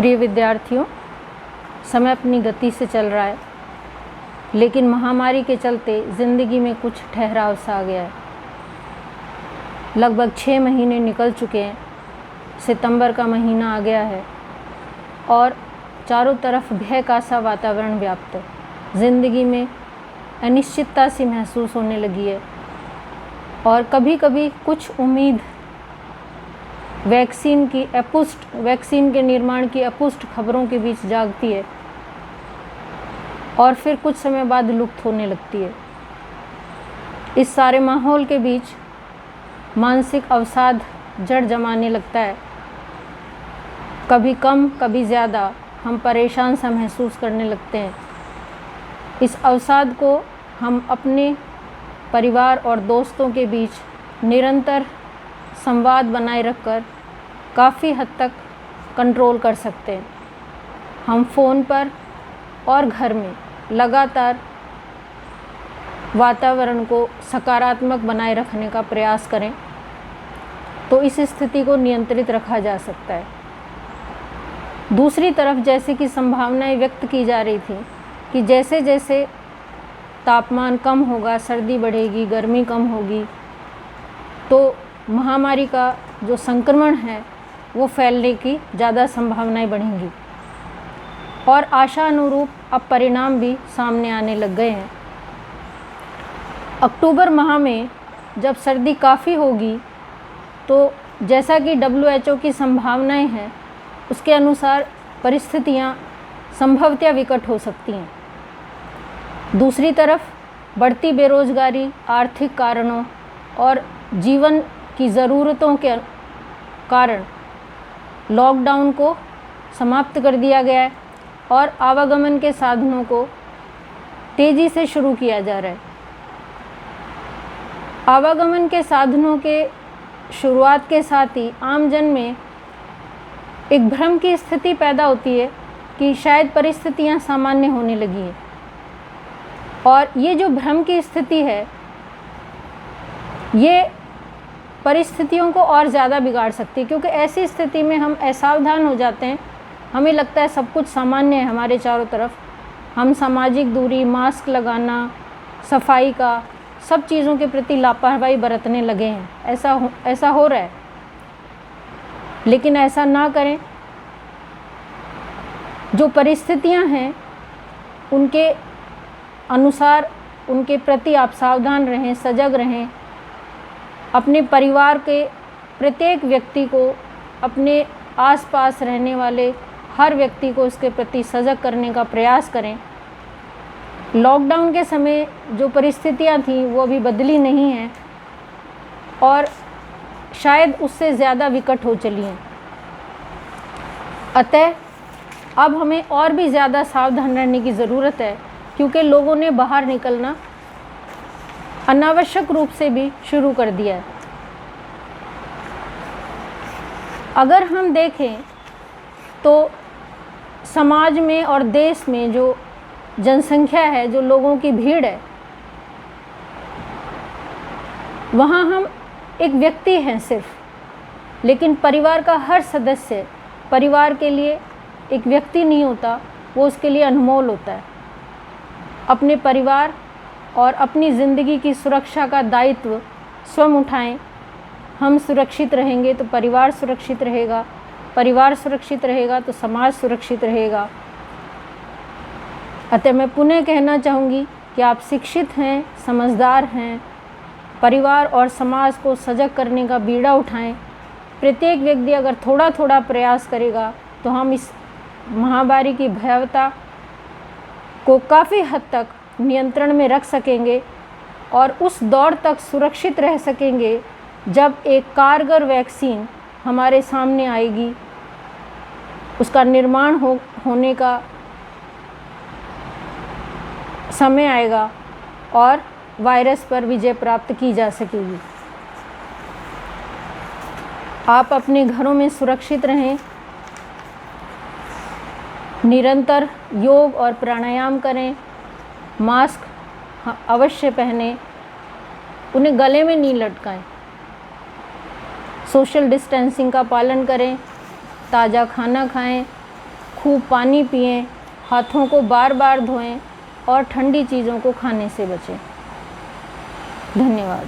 प्रिय विद्यार्थियों, समय अपनी गति से चल रहा है, लेकिन महामारी के चलते ज़िंदगी में कुछ ठहराव सा आ गया है। लगभग 6 महीने निकल चुके हैं, सितंबर का महीना आ गया है और चारों तरफ भय का सा वातावरण व्याप्त है। ज़िंदगी में अनिश्चितता सी महसूस होने लगी है और कभी कभी कुछ उम्मीद वैक्सीन के निर्माण की अपुष्ट खबरों के बीच जागती है और फिर कुछ समय बाद लुप्त होने लगती है। इस सारे माहौल के बीच मानसिक अवसाद जड़ जमाने लगता है। कभी कम कभी ज़्यादा हम परेशान सा महसूस करने लगते हैं। इस अवसाद को हम अपने परिवार और दोस्तों के बीच निरंतर संवाद बनाए रखकर काफ़ी हद तक कंट्रोल कर सकते हैं। हम फ़ोन पर और घर में लगातार वातावरण को सकारात्मक बनाए रखने का प्रयास करें तो इस स्थिति को नियंत्रित रखा जा सकता है। दूसरी तरफ जैसे कि संभावनाएं व्यक्त की जा रही थी कि जैसे जैसे तापमान कम होगा, सर्दी बढ़ेगी, गर्मी कम होगी, तो महामारी का जो संक्रमण है वो फैलने की ज़्यादा संभावनाएं बढ़ेंगी और आशा अनुरूप अब परिणाम भी सामने आने लग गए हैं। अक्टूबर माह में जब सर्दी काफ़ी होगी तो जैसा कि WHO की संभावनाएं हैं उसके अनुसार परिस्थितियां संभवतः विकट हो सकती हैं। दूसरी तरफ बढ़ती बेरोजगारी, आर्थिक कारणों और जीवन की ज़रूरतों के कारण लॉकडाउन को समाप्त कर दिया गया है और आवागमन के साधनों को तेज़ी से शुरू किया जा रहा है। आवागमन के साधनों के शुरुआत के साथ ही आमजन में एक भ्रम की स्थिति पैदा होती है कि शायद परिस्थितियां सामान्य होने लगी हैं और ये जो भ्रम की स्थिति है ये परिस्थितियों को और ज़्यादा बिगाड़ सकती है, क्योंकि ऐसी स्थिति में हम असावधान हो जाते हैं। हमें लगता है सब कुछ सामान्य है हमारे चारों तरफ। हम सामाजिक दूरी, मास्क लगाना, सफाई का, सब चीज़ों के प्रति लापरवाही बरतने लगे हैं। ऐसा हो रहा है, लेकिन ऐसा ना करें। जो परिस्थितियां हैं उनके अनुसार उनके प्रति आप सावधान रहें, सजग रहें। अपने परिवार के प्रत्येक व्यक्ति को, अपने आसपास रहने वाले हर व्यक्ति को इसके प्रति सजग करने का प्रयास करें। लॉकडाउन के समय जो परिस्थितियां थीं वो अभी बदली नहीं हैं और शायद उससे ज़्यादा विकट हो चली हैं। अतः अब हमें और भी ज़्यादा सावधान रहने की ज़रूरत है, क्योंकि लोगों ने बाहर निकलना अनावश्यक रूप से भी शुरू कर दिया है। अगर हम देखें तो समाज में और देश में जो जनसंख्या है, जो लोगों की भीड़ है, वहाँ हम एक व्यक्ति हैं सिर्फ, लेकिन परिवार का हर सदस्य परिवार के लिए एक व्यक्ति नहीं होता, वो उसके लिए अनमोल होता है। अपने परिवार और अपनी ज़िंदगी की सुरक्षा का दायित्व स्वयं उठाएं। हम सुरक्षित रहेंगे तो परिवार सुरक्षित रहेगा, परिवार सुरक्षित रहेगा तो समाज सुरक्षित रहेगा। अतः मैं पुनः कहना चाहूँगी कि आप शिक्षित हैं, समझदार हैं, परिवार और समाज को सजग करने का बीड़ा उठाएं। प्रत्येक व्यक्ति अगर थोड़ा थोड़ा प्रयास करेगा तो हम इस महामारी की भयावहता को काफ़ी हद तक नियंत्रण में रख सकेंगे और उस दौर तक सुरक्षित रह सकेंगे जब एक कारगर वैक्सीन हमारे सामने आएगी, उसका निर्माण होने का समय आएगा और वायरस पर विजय प्राप्त की जा सकेगी। आप अपने घरों में सुरक्षित रहें, निरंतर योग और प्राणायाम करें, मास्क अवश्य पहनें, उन्हें गले में नहीं लटकाएं, सोशल डिस्टेंसिंग का पालन करें, ताज़ा खाना खाएं, खूब पानी पिएं, हाथों को बार बार धोएं और ठंडी चीज़ों को खाने से बचें। धन्यवाद।